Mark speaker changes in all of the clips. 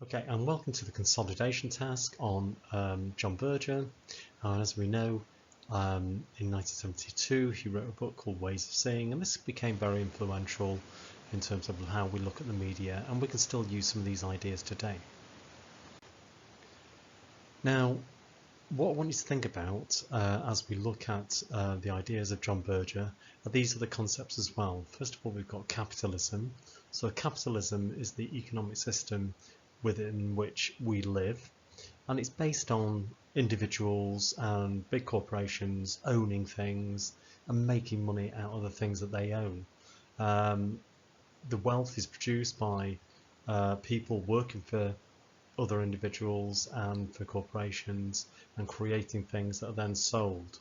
Speaker 1: Okay, and welcome to the consolidation task on John Berger. As we know, in 1972 he wrote a book called Ways of Seeing, and this became very influential in terms of how we look at the media, and we can still use some of these ideas today. Now, what I want you to think about as we look at the ideas of John Berger are these are the concepts as well. First of all, we've got capitalism. So capitalism is the economic system within which we live, and it's based on individuals and big corporations owning things and making money out of the things that they own. The wealth is produced by people working for other individuals and for corporations and creating things that are then sold.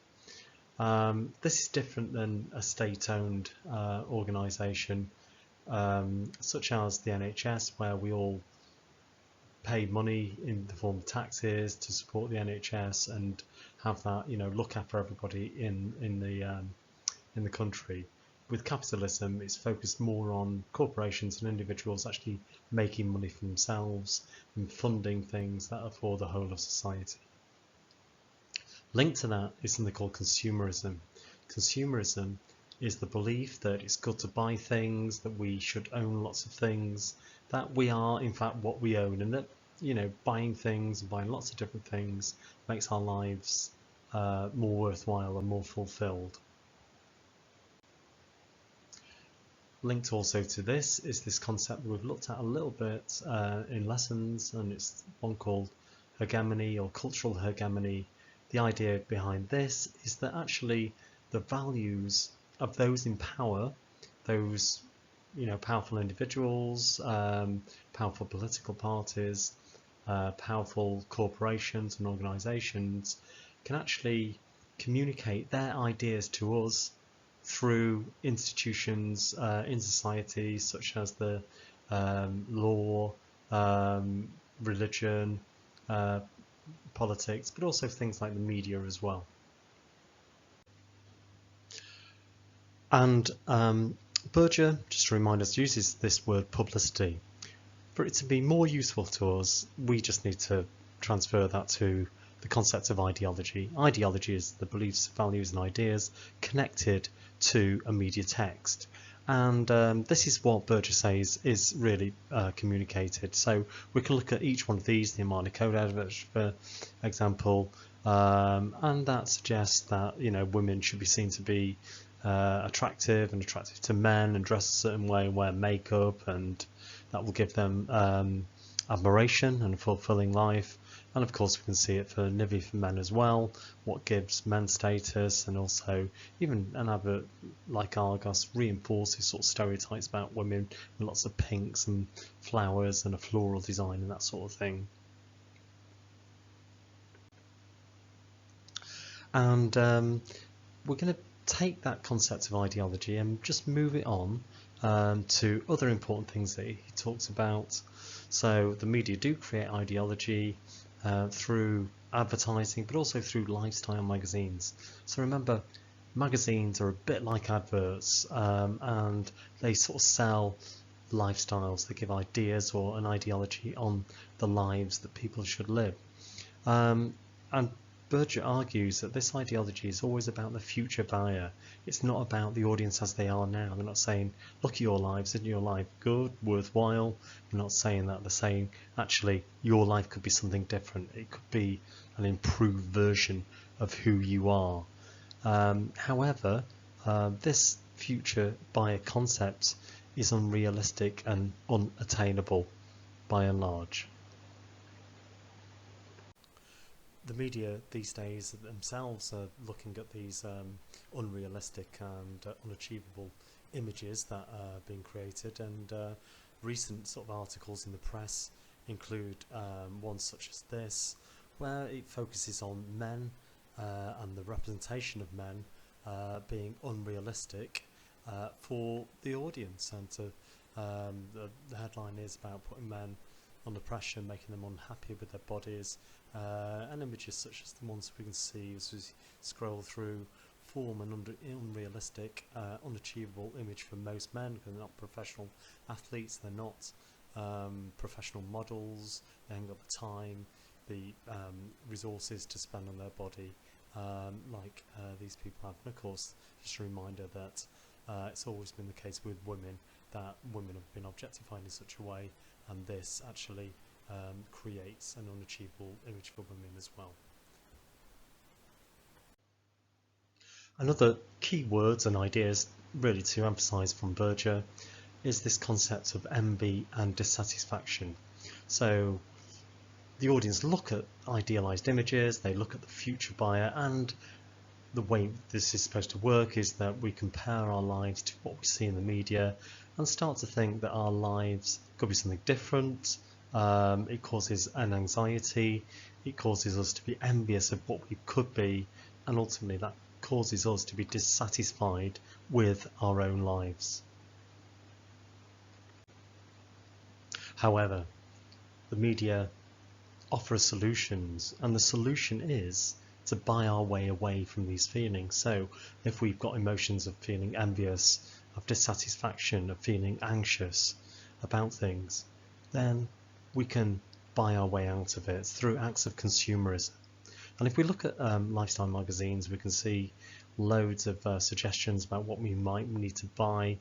Speaker 1: This is different than a state-owned organisation such as the NHS, where we all pay money in the form of taxes to support the NHS and have that, look after everybody in the country. With capitalism, it's focused more on corporations and individuals actually making money for themselves and funding things that are for the whole of society. Linked to that is something called consumerism. Consumerism is the belief that it's good to buy things, that we should own lots of things, that we are in fact what we own, and that buying things and buying lots of different things makes our lives more worthwhile and more fulfilled. Linked also to this is this concept that we've looked at a little bit in lessons, and it's one called hegemony or cultural hegemony. The idea behind this is that actually the values of those in power, those powerful individuals, powerful political parties, powerful corporations and organisations, can actually communicate their ideas to us through institutions in society, such as the law, religion, politics, but also things like the media as well. And Berger, just to remind us, uses this word publicity. For it to be more useful to us, we just need to transfer that to the concept of ideology. Ideology is the beliefs, values and ideas connected to a media text. And this is what Berger says is really communicated. So we can look at each one of these, the Armani Code advert, for example, and that suggests that women should be seen to be attractive to men and dress a certain way and wear makeup, and that will give them admiration and a fulfilling life. And of course we can see it for Nivea for men as well, what gives men status, and also even an advert like Argos reinforces sort of stereotypes about women with lots of pinks and flowers and a floral design and that sort of thing. And we're going to take that concept of ideology and just move it on to other important things that he talks about. So the media do create ideology through advertising, but also through lifestyle magazines. So remember, magazines are a bit like adverts, and they sort of sell lifestyles. They give ideas or an ideology on the lives that people should live. And Berger argues that this ideology is always about the future buyer. It's not about the audience as they are now. They're not saying, look at your lives, isn't your life good, worthwhile? They're not saying that. They're saying, actually, your life could be something different. It could be an improved version of who you are. However, this future buyer concept is unrealistic and unattainable by and large. The media these days themselves are looking at these unrealistic and unachievable images that are being created, and recent sort of articles in the press include ones such as this, where it focuses on men and the representation of men being unrealistic for the audience, and the headline is about putting men under pressure, making them unhappy with their bodies, and images such as the ones we can see as we scroll through form an unrealistic, unachievable image for most men, because they're not professional athletes, they're not professional models. They haven't got the time, the resources to spend on their body like these people have. And of course, just a reminder that it's always been the case with women that women have been objectified in such a way, and this actually creates an unachievable image for women as well. Another key words and ideas really to emphasise from Berger is this concept of envy and dissatisfaction. So the audience look at idealised images, they look at the future buyer, and the way this is supposed to work is that we compare our lives to what we see in the media and start to think that our lives could be something different. It causes an anxiety, it causes us to be envious of what we could be, and ultimately that causes us to be dissatisfied with our own lives. However, the media offer solutions, and the solution is to buy our way away from these feelings. So if we've got emotions of feeling envious, of dissatisfaction, of feeling anxious about things, then we can buy our way out of it through acts of consumerism. And if we look at lifestyle magazines, we can see loads of suggestions about what we might need to buy,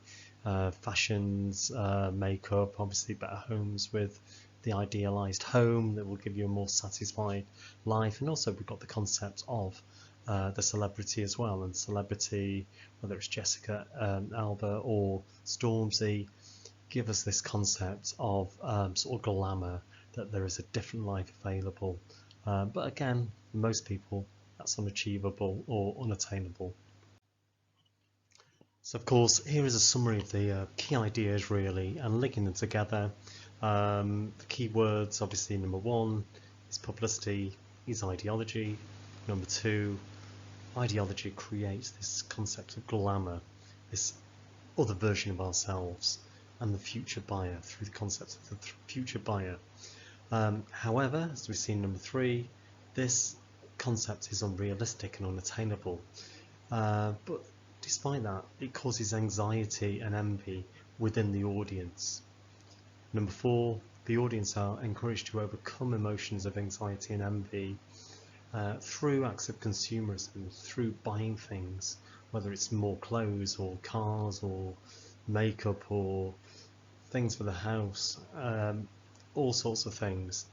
Speaker 1: fashions, makeup, obviously better homes with the idealized home that will give you a more satisfied life. And also we've got the concept of the celebrity as well, and celebrity, whether it's Jessica Alba or Stormzy, give us this concept of sort of glamour, that there is a different life available. But again, for most people, that's unachievable or unattainable. So of course, here is a summary of the key ideas really, and linking them together. The key words, obviously, number one is publicity is ideology. Number two, ideology creates this concept of glamour, this other version of ourselves, and the future buyer through the concept of the future buyer. However, as we've seen number three, this concept is unrealistic and unattainable. But despite that, it causes anxiety and envy within the audience. Number four, the audience are encouraged to overcome emotions of anxiety and envy through acts of consumerism, through buying things, whether it's more clothes or cars or makeup or things for the house, all sorts of things.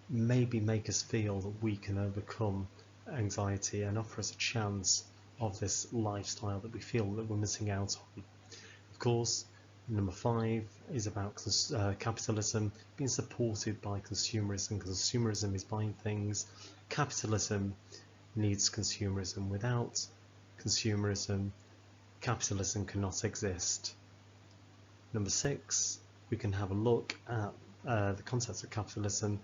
Speaker 1: Maybe make us feel that we can overcome anxiety and offer us a chance of this lifestyle that we feel that we're missing out on. Of course, number five is about capitalism being supported by consumerism. Consumerism is buying things. Capitalism needs consumerism. Without consumerism, capitalism cannot exist. Number six, we can have a look at the concepts of capitalism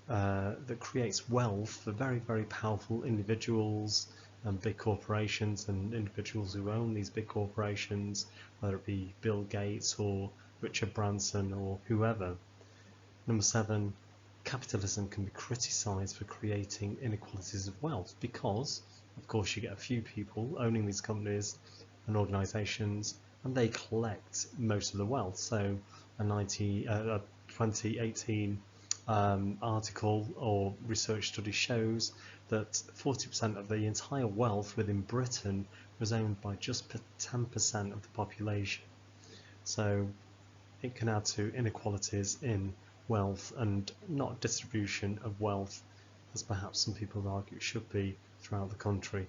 Speaker 1: that creates wealth for very, very powerful individuals and big corporations and individuals who own these big corporations, whether it be Bill Gates or Richard Branson or whoever. Number seven, capitalism can be criticised for creating inequalities of wealth because, of course, you get a few people owning these companies and organisations, and they collect most of the wealth. So a 2018 article or research study shows that 40% of the entire wealth within Britain was owned by just 10% of the population. So it can add to inequalities in wealth and not distribution of wealth, as perhaps some people argue it should be throughout the country.